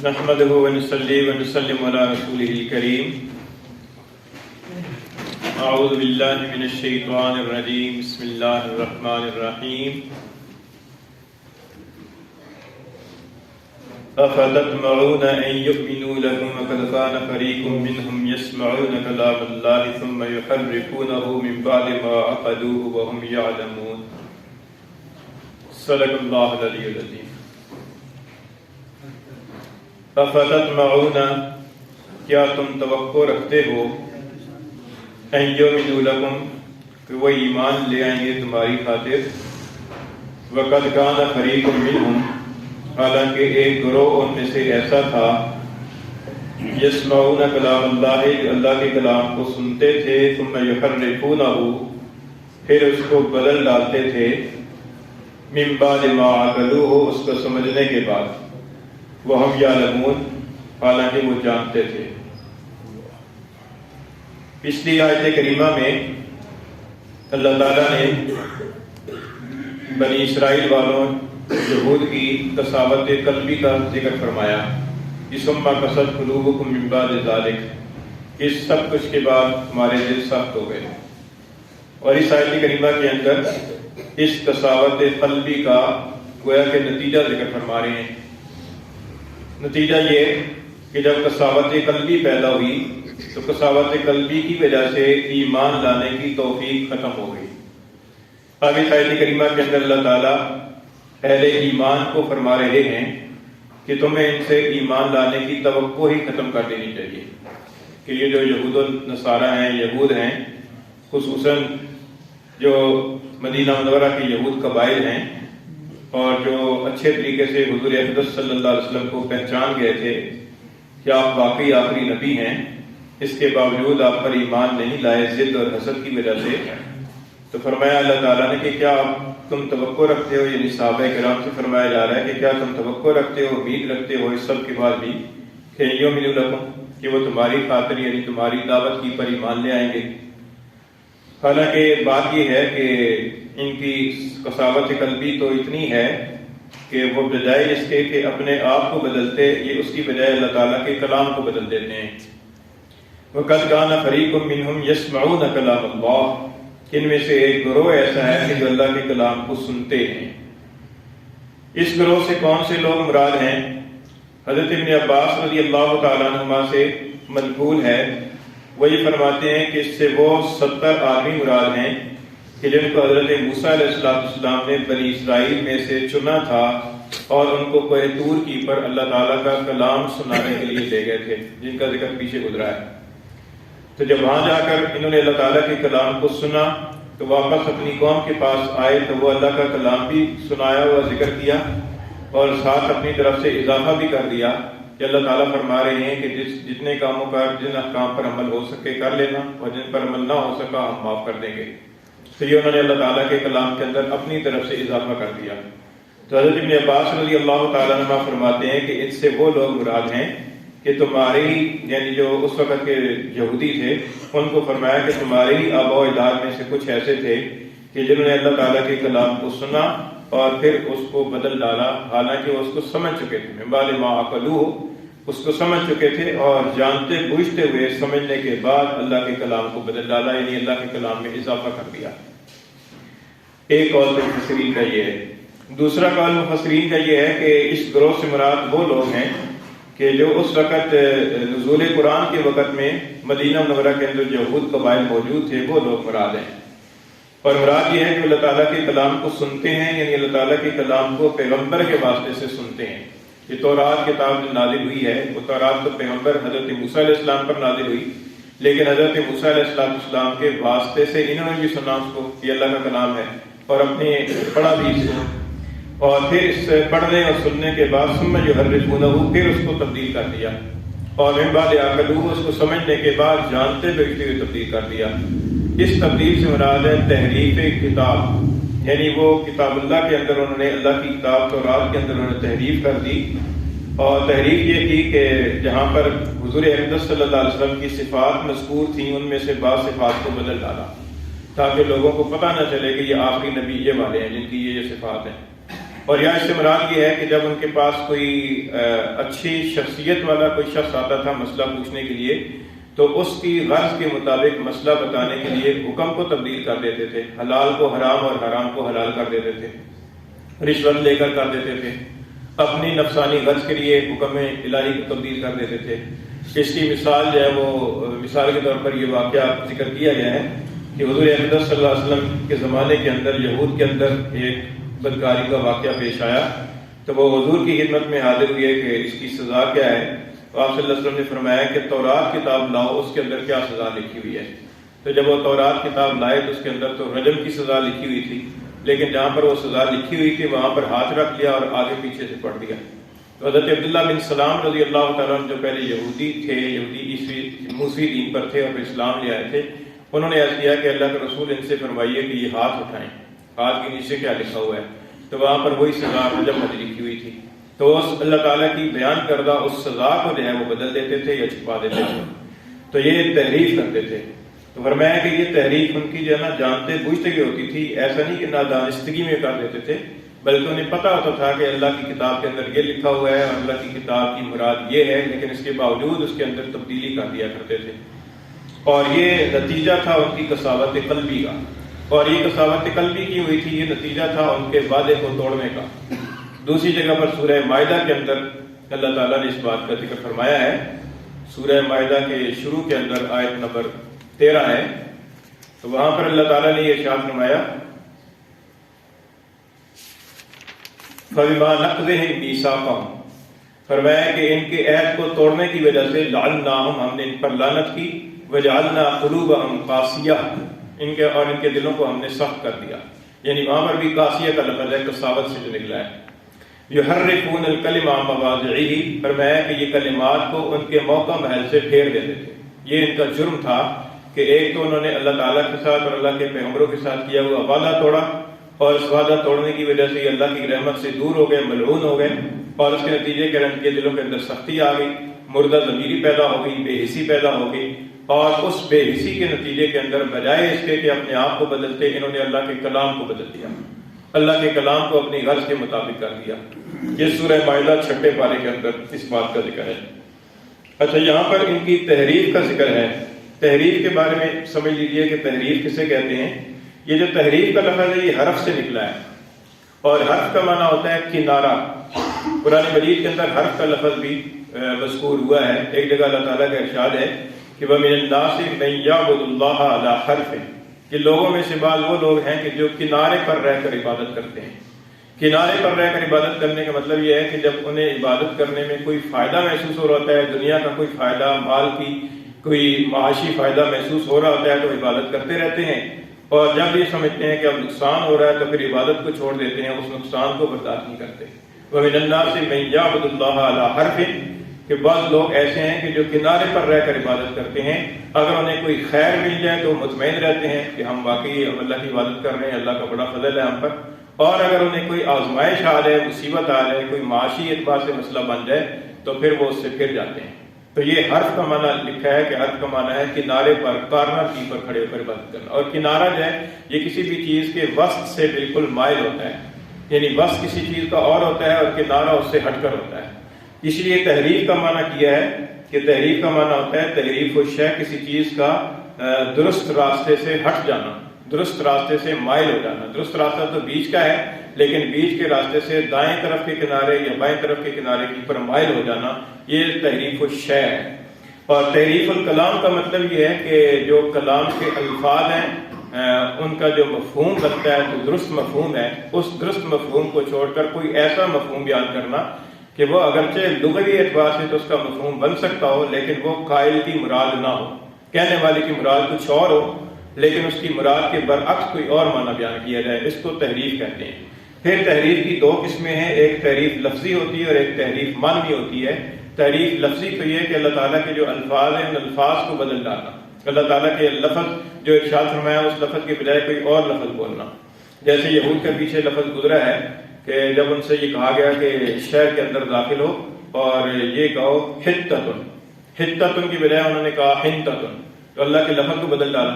نحمده ونصلي ونسلم على رسوله الكريم. اعوذ باللہ من الشیطان الرجیم. بسم اللہ الرحمن الرحیم. افتطمعون ان يؤمنوا لكم وقد كان فريق منهم يسمعون كلام الله ثم يحرفونه من بعد ما عقلوه وهم يعلمون. صدق اللہ العلی العظیم. افتطمعون، کیا تم توقع رکھتے ہو، ان یؤمنوا لکم، کہ وہ ایمان لے آئیں گے تمہاری خاطر، وقد کان فریق منہم، حالانکہ ایک گروہ ان میں سے ایسا تھا، یسمعون کلام اللہ، اللہ کے کلام کو سنتے تھے، ثم یحرفونہ، پھر اس کو بدل ڈالتے تھے، من بعد ما عقلوہ، اس کو سمجھنے کے بعد، وہم یعلمون، حالانکہ وہ جانتے تھے. پچھلی آیت کریمہ میں اللہ تعالیٰ نے بنی اسرائیل والوں یہود کی قساوت قلبی کا ذکر فرمایا، ثم قست قلوبکم من بعد ذلک، اس سب کچھ کے بعد ہمارے دل سخت ہو گئے. اور اس آیت کریمہ کے اندر اس قساوت قلبی کا گویا کہ نتیجہ ذکر فرما رہے ہیں. نتیجہ یہ کہ جب قساوت قلبی پیدا ہوئی تو قساوت قلبی کی وجہ سے ایمان لانے کی توفیق ختم ہو گئی. آگے آیت کریمہ کے اندر اللہ تعالیٰ اہل ایمان کو فرما رہے ہیں کہ تمہیں ان سے ایمان لانے کی توقع ہی ختم کر دینی چاہیے کہ یہ جو یہود و نصارہ ہیں، یہود ہیں، خصوصاً جو مدینہ منورہ کے یہود قبائل ہیں اور جو اچھے طریقے سے حضور اقدس صلی اللہ علیہ وسلم کو پہچان گئے تھے کہ آپ واقعی آخری نبی ہیں، اس کے باوجود آپ پر ایمان نہیں لائے ضد اور حسد کی وجہ سے. تو فرمایا اللہ تعالیٰ نے کہ کیا تم توقع رکھتے ہو، یعنی صحابہ کرام سے فرمایا جا رہا ہے کہ کیا تم توقع رکھتے ہو، امید رکھتے ہو اس سب کے بعد بھی کہ یؤمنوا لکم، کہ وہ تمہاری خاطر یعنی تمہاری دعوت کی پر ایمان لے آئیں گے. حالانکہ بات یہ ہے کہ ان کی قساوت قلبی تو اتنی ہے کہ وہ بجائے اس کے کہ اپنے آپ کو بدلتے، یہ اس کی بجائے اللہ تعالیٰ کے کلام کو بدل دیتے ہیں. وَقَدْ كَانَ فَرِيقٌ مِّنْهُمْ يَسْمَعُونَ كَلَامَ اللَّهِ، ان میں سے ایک گروہ ایسا ہے کہ جو اللہ کے کلام کو سنتے ہیں. اس گروہ سے کون سے لوگ مراد ہیں؟ حضرت ابن عباس رضی اللہ تعالیٰ عنہما سے منقول ہے، وہ یہ فرماتے ہیں کہ اس سے وہ 70 آدمی مراد ہیں کہ جن کو حضرت موسیٰ علیہ السلام نے بنی اسرائیل میں سے چنا تھا اور ان کو کوہ طور کی پر اللہ تعالیٰ کا کلام سنانے کے لیے لے گئے تھے، جن کا ذکر پیچھے گزرا ہے. تو جب وہاں جا کر انہوں نے اللہ تعالیٰ کے کلام کو سنا تو واپس اپنی قوم کے پاس آئے تو وہ اللہ کا کلام بھی سنایا ہوا ذکر کیا اور ساتھ اپنی طرف سے اضافہ بھی کر دیا کہ اللہ تعالیٰ فرما رہے ہیں کہ جتنے کاموں پر جن احکام پر عمل ہو سکے کر لینا اور جن پر عمل نہ ہو سکا ہم معاف کر دیں گے. تو یہ انہوں نے اللہ تعالیٰ کے کلام کے اندر اپنی طرف سے اضافہ کر دیا. تو حضرت ابن عباس رضی اللہ تعالیٰ عنہ فرماتے ہیں کہ ان سے وہ لوگ مراد ہیں کہ تمہارے ہی یعنی جو اس وقت کے یہودی تھے ان کو فرمایا کہ تمہارے ہی آباء و اجداد میں سے کچھ ایسے تھے کہ جنہوں نے اللہ تعالیٰ کے کلام کو سنا اور پھر اس کو بدل ڈالا، حالانکہ وہ اس کو سمجھ چکے تھے. من بعد ما عقلوہ، اس کو سمجھ چکے تھے اور جانتے بوجھتے ہوئے سمجھنے کے بعد اللہ کے کلام کو بدل ڈالا، یعنی اللہ کے کلام میں اضافہ کر دیا. ایک قول مفسرین کا یہ ہے. دوسرا قول مفسرین کا یہ ہے کہ اس گروہ سے مراد وہ لوگ ہیں کہ جو اس وقت نزول قرآن کے وقت میں مدینہ منورہ کے اندر یہود قبائل موجود تھے، وہ لوگ مراد ہیں. اور مراد یہ ہے کہ اللہ تعالیٰ کے کلام کو سنتے ہیں، یعنی اللہ تعالیٰ کے کلام کو پیغمبر کے واسطے سے سنتے ہیں. یہ تورات کتاب جو نازل ہوئی ہے وہ تورات تو پیغمبر حضرت موسیٰ علیہ السلام پر نازل ہوئی، لیکن حضرت موسیٰ علیہ السلام کے واسطے سے انہوں نے بھی سنا اس کو، یہ اللہ کا کلام ہے، اور اپنے پڑھا بھی اس کو، اور پھر اس پڑھنے اور سننے کے بعد ثم یحرفونہ، پھر اس کو تبدیل کر دیا، اور من بعد عقلوہ، اس کو سمجھنے کے بعد جانتے بوجھتے ہوئے تبدیل کر دیا. اس تبدیل سے مراد ہے تحریف کتاب، یعنی وہ کتاب اللہ کے اندر انہوں نے اللہ کی کتاب تورات کے اندر انہوں نے تحریف کر دی. اور تحریف یہ تھی کہ جہاں پر حضور اقدس صلی اللہ علیہ وسلم کی صفات مذکور تھیں ان میں سے بعض صفات کو بدل ڈالا تاکہ لوگوں کو پتہ نہ چلے کہ یہ آخری نبی یہ والے ہیں جن کی یہ صفات ہیں. اور یہاں اس سے مراد یہ ہے کہ جب ان کے پاس کوئی اچھی شخصیت والا کوئی شخص آتا تھا مسئلہ پوچھنے کے لیے، تو اس کی غرض کے مطابق مسئلہ بتانے کے لیے حکم کو تبدیل کر دیتے تھے، حلال کو حرام اور حرام کو حلال کر دیتے تھے، رشوت لے کر دیتے تھے، اپنی نفسانی غرض کے لیے حکم الہی کو تبدیل کر دیتے تھے۔ اس کی مثال جو ہے وہ مثال کے طور پر یہ واقعہ ذکر کیا گیا ہے کہ حضور اقدس صلی اللہ علیہ وسلم کے زمانے کے اندر یہود کے اندر ایک بدکاری کا واقعہ پیش آیا، تو وہ حضور کی خدمت میں حاضر ہوئے کہ اس کی سزا کیا ہے۔ تو آپ صلی اللہ علیہ وسلم نے فرمایا کہ تورات کتاب لاؤ، اس کے اندر کیا سزا لکھی ہوئی ہے۔ تو جب وہ تورات کتاب لائے تو اس کے اندر تو رجم کی سزا لکھی ہوئی تھی، لیکن جہاں پر وہ سزا لکھی ہوئی تھی وہاں پر ہاتھ رکھ لیا اور آگے پیچھے سے پڑھ دیا۔ تو حضرت عبداللہ بن سلام رضی اللہ تعالیٰ عنہ جو پہلے یہودی تھے، یہودی موسی دین پر تھے اور پھر اسلام لے آئے تھے، انہوں نے عرض کیا کہ اللہ کے رسول ان سے فرمائیے کہ یہ ہاتھ اٹھائیں، ہاتھ کے نیچے کیا لکھا ہوا ہے۔ تو وہاں پر وہی سزا رجم لکھی ہوئی تھی، تو اس اللہ تعالیٰ کی بیان کردہ اس سزا کو جو ہے وہ بدل دیتے تھے یا چھپا دیتے تھے، تو یہ تحریف کرتے تھے۔ تو فرمایا کہ یہ تحریف ان کی جو ہے نا جانتے بوجھتے کی ہوتی تھی، ایسا نہیں کہ نادانستگی میں کر دیتے تھے، بلکہ انہیں پتہ ہوتا تھا کہ اللہ کی کتاب کے اندر یہ لکھا ہوا ہے اور اللہ کی کتاب کی مراد یہ ہے، لیکن اس کے باوجود اس کے اندر تبدیلی کر دیا کرتے تھے۔ اور یہ نتیجہ تھا ان کی کساوت قلبی کا، اور یہ کساوت قلبی کی ہوئی تھی، یہ نتیجہ تھا ان کے وعدے کو توڑنے کا۔ دوسری جگہ پر سورہ مائدہ کے اندر اللہ تعالیٰ نے اس بات کا ذکر فرمایا ہے، سورہ مائدہ کے شروع کے اندر آیت نمبر 13 ہے، تو وہاں پر اللہ تعالیٰ نے یہ ارشاد فرمایا فَبِمَا نَقْضِهِمْ مِيثَاقَهُمْ، فرمایا کہ ان کے عہد کو توڑنے کی وجہ سے لعناہم، ہم نے ان پر لعنت کی، وَجَعَلْنَا قُلُوبَهُمْ قَاسِيَةً، ان کے اور ان کے دلوں کو ہم نے سخت کر دیا۔ یعنی وہاں پر بھی قاسیہ کا لفظ ہے، کساوت سے جو نکلا ہے۔ یحرفون الکلم عن مواضعہ، فرمایا کہ یہ کلمات کو ان کے موقع محل سے پھیر دیتے تھے۔ یہ ان کا جرم تھا کہ ایک تو انہوں نے اللہ تعالیٰ کے ساتھ اور اللہ کے پیغمبروں کے ساتھ کیا ہوا وعدہ توڑا، اور اس وعدہ توڑنے کی وجہ سے یہ اللہ کی رحمت سے دور ہو گئے، ملعون ہو گئے، اور اس کے نتیجے کے ان کے دلوں کے اندر سختی آ گئی، مردہ ضمیری پیدا ہو گئی، بے حسی پیدا ہو گئی، اور اس بے حسی کے نتیجے کے اندر بجائے اس کے کہ اپنے آپ کو بدلتے، انہوں نے اللہ کے کلام کو بدل دیا، اللہ کے کلام کو اپنی غرض کے مطابق کر دیا۔ یہ سورہ مائدہ 6 پارے کے اندر اس بات کا ذکر ہے۔ اچھا، یہاں پر ان کی تحریف کا ذکر ہے۔ تحریف کے بارے میں سمجھ لیجئے کہ تحریف کسے کہتے ہیں۔ یہ جو تحریف کا لفظ ہے یہ حرف سے نکلا ہے، اور حرف کا معنی ہوتا ہے کنارہ۔ قرآن مجید کے اندر حرف کا لفظ بھی مذکور ہوا ہے۔ ایک جگہ اللہ تعالیٰ کا ارشاد ہے کہ وَمِنَ النَّاسِ مَن يَعْبُدُ اللَّهَ عَلَى حَرْفٍ، کہ لوگوں میں سے بعض وہ لوگ ہیں کہ جو کنارے پر رہ کر عبادت کرتے ہیں۔ کنارے پر رہ کر عبادت کرنے کا مطلب یہ ہے کہ جب انہیں عبادت کرنے میں کوئی فائدہ محسوس ہو رہا ہوتا ہے، دنیا کا کوئی فائدہ، مال کی کوئی معاشی فائدہ محسوس ہو رہا ہوتا ہے، تو عبادت کرتے رہتے ہیں، اور جب یہ سمجھتے ہیں کہ اب نقصان ہو رہا ہے تو پھر عبادت کو چھوڑ دیتے ہیں، اس نقصان کو برداشت نہیں کرتے۔ وَمِنَ النَّاسِ مَن يَعْبُدُ اللَّهَ عَلَى حَرْفٍ، کہ بعض لوگ ایسے ہیں کہ جو کنارے پر رہ کر عبادت کرتے ہیں، اگر انہیں کوئی خیر مل جائے تو مطمئن رہتے ہیں کہ ہم واقعی اللہ کی عبادت کر رہے ہیں، اللہ کا بڑا فضل ہے ہم پر، اور اگر انہیں کوئی آزمائش آ جائے، مصیبت آ جائے، کوئی معاشی اعتبار سے مسئلہ بن جائے تو پھر وہ اس سے پھر جاتے ہیں۔ تو یہ حرف کا معنی لکھا ہے کہ حرف کا معنی ہے کنارے پر، کارنر کی پر کھڑے ہو کر عبادت کرنا، اور کنارہ جو ہے یہ کسی بھی چیز کے وسط سے بالکل مائل ہوتا ہے، یعنی وسط کسی چیز کا اور ہوتا ہے اور کنارہ اس سے ہٹ کر ہوتا ہے۔ اس لیے تحریف کا معنی کیا ہے کہ تحریف کا معنی ہوتا ہے تحریف الشیء، کسی چیز کا درست راستے سے ہٹ جانا، درست راستے سے مائل ہو جانا۔ درست راستہ تو بیچ کا ہے، لیکن بیچ کے راستے سے دائیں طرف کے کنارے یا بائیں طرف کے کنارے کی پر مائل ہو جانا، یہ تحریف الشیء ہے۔ اور تحریف الکلام کا مطلب یہ ہے کہ جو کلام کے الفاظ ہیں ان کا جو مفہوم بنتا ہے، جو درست مفہوم ہے، اس درست مفہوم کو چھوڑ کر کوئی ایسا مفہوم بیان کرنا کہ وہ اگرچہ لغوی اعتبار سے تو اس کا مفہوم بن سکتا ہو، لیکن وہ قائل کی مراد نہ ہو، کہنے والے کی مراد کچھ اور ہو، لیکن اس کی مراد کے برعکس کوئی اور معنی بیان کیا جائے، اس کو تحریف کہتے ہیں۔ پھر تحریف کی 2 قسمیں ہیں، ایک تحریف لفظی ہوتی ہے اور ایک تحریف معنوی ہوتی ہے۔ تحریف لفظی تو یہ کہ اللہ تعالیٰ کے جو الفاظ ہیں ان الفاظ کو بدل ڈالنا، اللہ تعالیٰ کے لفظ جو ارشاد فرمایا اس لفظ کے بجائے کوئی اور لفظ بولنا۔ جیسے یہود کے پیچھے لفظ گزرا ہے کہ جب ان سے یہ کہا گیا کہ شہر کے اندر داخل ہو اور یہ کہو حتتن، حتتن کی بجائے انہوں نے کہا حنتتن، تو اللہ کے لفظ کو بدل ڈالا۔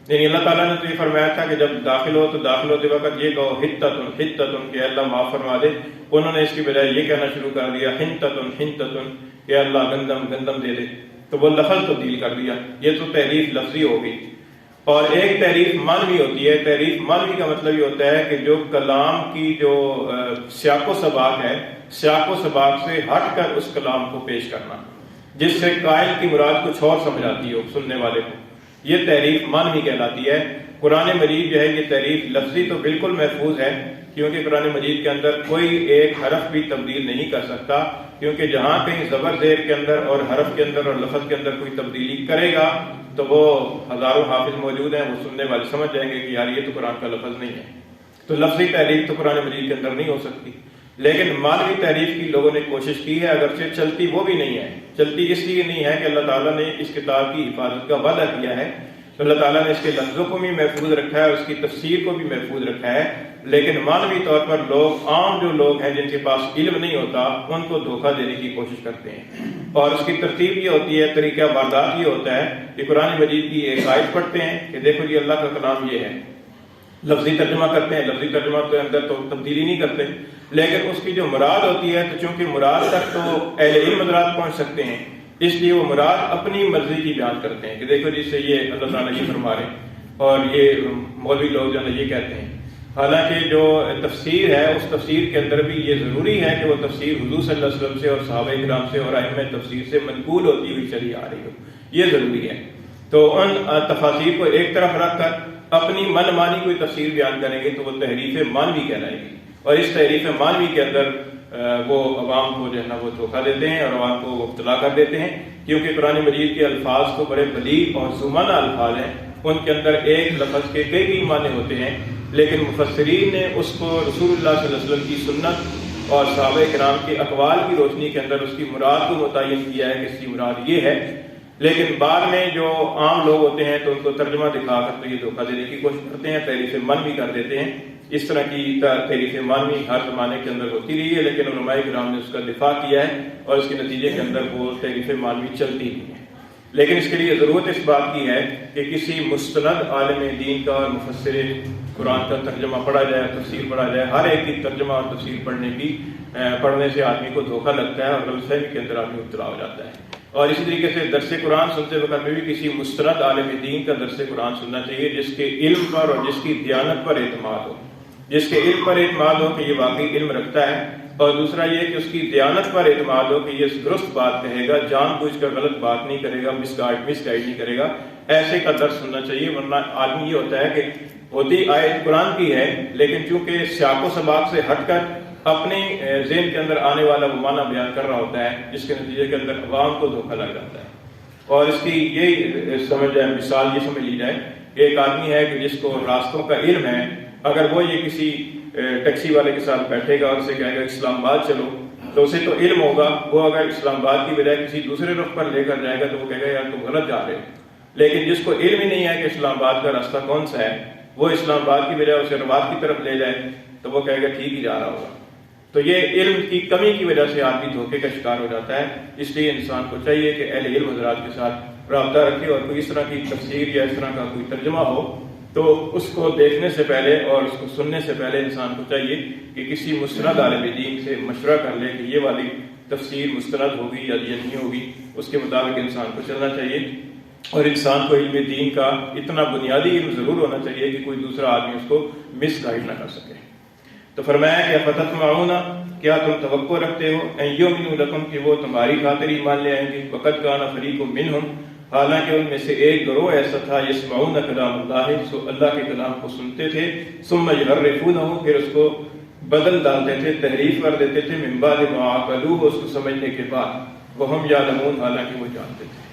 یعنی اللہ تعالیٰ نے تو یہ فرمایا تھا کہ جب داخل ہو تو داخل ہوتے وقت یہ کہو حتتن حتتن کہ اللہ معاف فرما دے، انہوں نے اس کی بجائے یہ کہنا شروع کر دیا حنتتن حنتتن کہ اللہ گندم گندم دے دے، تو وہ لفظ تبدیل کر دیا۔ یہ تو تحریف لفظی ہو گئی، اور ایک تحریف معنوی ہوتی ہے۔ تحریف معنوی کا مطلب یہ ہوتا ہے کہ جو کلام کی جو سیاق و سباق ہے، سیاق و سباق سے ہٹ کر اس کلام کو پیش کرنا، جس سے قائل کی مراد کچھ اور سمجھ آتی ہو سننے والے کو، یہ تحریف معنوی کہلاتی ہے۔ قرآن مجید جو ہے یہ تحریف لفظی تو بالکل محفوظ ہے، کیونکہ قرآن مجید کے اندر کوئی ایک حرف بھی تبدیل نہیں کر سکتا، کیونکہ جہاں کہیں زبر زیر کے اندر اور حرف کے اندر اور لفظ کے اندر کوئی تبدیلی کرے گا تو وہ ہزاروں حافظ موجود ہیں، وہ سننے والے سمجھ جائیں گے کہ یار یہ تو قرآن کا لفظ نہیں ہے۔ تو لفظی تحریف تو قرآن مجید کے اندر نہیں ہو سکتی، لیکن معنوی تحریف کی لوگوں نے کوشش کی ہے، اگرچہ چلتی وہ بھی نہیں ہے۔ چلتی اس لیے نہیں ہے کہ اللہ تعالیٰ نے اس کتاب کی حفاظت کا وعدہ کیا ہے، تو اللہ تعالیٰ نے اس کے لفظوں کو بھی محفوظ رکھا ہے، اس کی تفسیر کو بھی محفوظ رکھا ہے، لیکن معنوی طور پر لوگ، عام جو لوگ ہیں جن کے پاس علم نہیں ہوتا، ان کو دھوکہ دینے کی کوشش کرتے ہیں۔ اور اس کی ترتیب یہ ہوتی ہے، طریقہ واردات یہ ہوتا ہے کہ قرآن مجید کی ایک آیت پڑھتے ہیں کہ دیکھو جی اللہ کا کلام یہ ہے، لفظی ترجمہ کرتے ہیں، لفظی ترجمہ کے اندر تو تبدیلی نہیں کرتے، لیکن اس کی جو مراد ہوتی ہے، تو چونکہ مراد تک تو اہل علم حضرات پہنچ سکتے ہیں، اس لیے وہ مراد اپنی مرضی کی بیان کرتے ہیں کہ دیکھو جس سے یہ اللہ تعالیٰ یہ فرما رہے ہیں، اور یہ مولوی لوگ جو ہے یہ کہتے ہیں۔ حالانکہ جو تفسیر ہے اس تفسیر کے اندر بھی یہ ضروری ہے کہ وہ تفسیر حضور صلی اللہ علیہ وسلم سے اور صحابہ کرام سے اور ائمہ تفسیر سے منقول ہوتی ہوئی چلی آ رہی ہو، یہ ضروری ہے۔ تو ان تفاسیر کو ایک طرف رکھ کر اپنی من مانی کوئی تفسیر بیان کریں گے تو وہ تحریف معنوی کہلائے گی، اور اس تحریف معنوی کے اندر وہ عوام کو جو ہے نا وہ دھوکہ دیتے ہیں اور عوام کو مبتلا کر دیتے ہیں، کیونکہ قرآن مجید کے الفاظ تو بڑے بلیغ اور زمانہ الفاظ ہیں، ان کے اندر ایک لفظ کے کئی معنی ہوتے ہیں، لیکن مفسرین نے اس کو رسول اللہ صلی اللہ علیہ وسلم کی سنت اور صحابہ کرام کے اقوال کی روشنی کے اندر اس کی مراد کو متعین کیا ہے کہ اس کی مراد یہ ہے، لیکن بعد میں جو عام لوگ ہوتے ہیں تو ان کو ترجمہ دکھا کر تو یہ دھوکہ دینے کی کوشش کرتے ہیں، تحریف معنوی کر دیتے ہیں۔ اس طرح کی تحریف معنوی ہر زمانے کے اندر ہوتی رہی ہے، لیکن علماء کرام نے اس کا دفاع کیا ہے اور اس کے نتیجے کے اندر وہ تحریف معنوی چلتی نہیں ہے۔ لیکن اس کے لیے ضرورت اس بات کی ہے کہ کسی مستند عالم دین کا اور مفسر قرآن کا ترجمہ پڑھا جائے، تفسیر پڑھا جائے۔ ہر ایک کی ترجمہ اور تفسیر پڑھنے سے آدمی کو دھوکہ لگتا ہے اور غلط فہمی کے اندر آدمی مبتلا ہو جاتا ہے۔ اور اسی طریقے سے درس قرآن سنتے وقت میں بھی کسی مستند عالم دین کا درس قرآن سننا چاہیے جس کے علم پر اور جس کی دیانت پر اعتماد ہو، جس کے علم پر اعتماد ہو کہ یہ واقعی علم رکھتا ہے، اور دوسرا یہ کہ اس کی دیانت پر اعتماد ہو کہ یہ درست بات کہے گا، جان بوجھ کر غلط بات نہیں کرے گا، مس گائیڈ نہیں کرے گا، ایسے کا درس سننا چاہیے۔ ورنہ آدمی یہ ہوتا ہے کہ ہوتی آیت قرآن کی ہے، لیکن چونکہ سیاق و سباق سے ہٹ کر اپنے ذہن کے اندر آنے والا وہ معنی بیان کر رہا ہوتا ہے، جس کے نتیجے کے اندر عوام کو دھوکہ لگ جاتا ہے۔ اور اس کی یہی سمجھ جائے، مثال یہ سمجھ لی جائے کہ ایک آدمی ہے کہ جس کو راستوں کا علم ہے، اگر وہ یہ کسی ٹیکسی والے کے ساتھ بیٹھے گا اور اسے کہے گا اسلام آباد چلو، تو اسے تو علم ہوگا، وہ اگر اسلام آباد کی بجائے کسی دوسرے رخ پر لے کر جائے گا تو وہ کہے گا یار تم غلط جا رہے ہو۔ لیکن جس کو علم ہی نہیں ہے کہ اسلام آباد کا راستہ کون سا ہے، وہ اسلام آباد کی بجائے اسے رواد کی طرف لے جائے تو وہ کہے گا ٹھیک ہی جا رہا ہوگا۔ تو یہ علم کی کمی کی وجہ سے آدمی دھوکے کا شکار ہو جاتا ہے۔ اس لیے انسان کو چاہیے کہ اہل علم حضرات کے ساتھ رابطہ رکھے، اور کوئی اس طرح کی تفسیر یا اس طرح کا کوئی ترجمہ ہو تو اس کو دیکھنے سے پہلے اور اس کو سننے سے پہلے انسان کو چاہیے کہ کسی مستند عالم دین سے مشورہ کر لے کہ یہ والی تفسیر مستند ہوگی یا یہ نہیں ہوگی، اس کے مطابق انسان کو چلنا چاہیے۔ اور انسان کو علم دین کا اتنا بنیادی علم ضرور ہونا چاہیے کہ کوئی دوسرا آدمی اس کو مس گائیڈ نہ کر سکے۔ تو فرمایا کہ فتطمعون، کیا تم توقع رکھتے ہو ان یؤمنوا لکم کہ وہ تمہاری خاطر ایمان لے آئیں گے، وقد کان فریق منہم، حالانکہ ان میں سے ایک گروہ ایسا تھا، یسمعون کلام اللہ، سو اللہ کے کلام کو سنتے تھے، ثم یحرفونہ، پھر اس کو بدل ڈالتے تھے، تحریف کر دیتے تھے، من بعد ما عقلوہ، اس کو سمجھنے کے بعد، وہم یعلمون، حالانکہ وہ جانتے تھے۔